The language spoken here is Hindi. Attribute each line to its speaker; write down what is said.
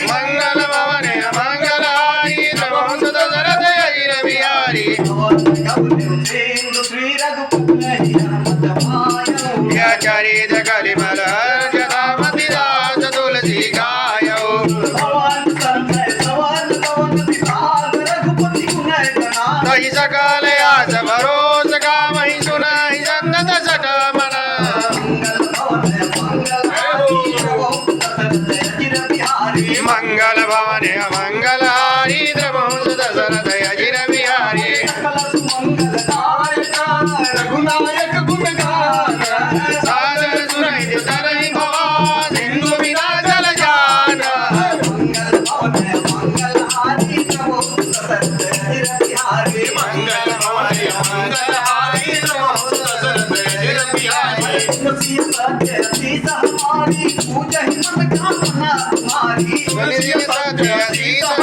Speaker 1: मंगल भवन मंगलहारी प्रभु सुत दशरथ अजिर बिहारी या चरित कलिमल जटामति दास तुलसी गायो तहि सकल आस भरोस कामहि सुनहि सन्नत सठ मन मंगल भवन मंगलहारी प्रभु सुत दशरथ अजिर बिहारी
Speaker 2: रघुनायक गुण
Speaker 1: सादर सुनहि तरहि भवा सिंधु बिना जल जान मंगल भवन मंगलहारी प्रभु सुत दशरथ अजिर बिहारी
Speaker 2: पूजा हिम्मत का तुम्हारी
Speaker 1: तुलसी सत्य सीता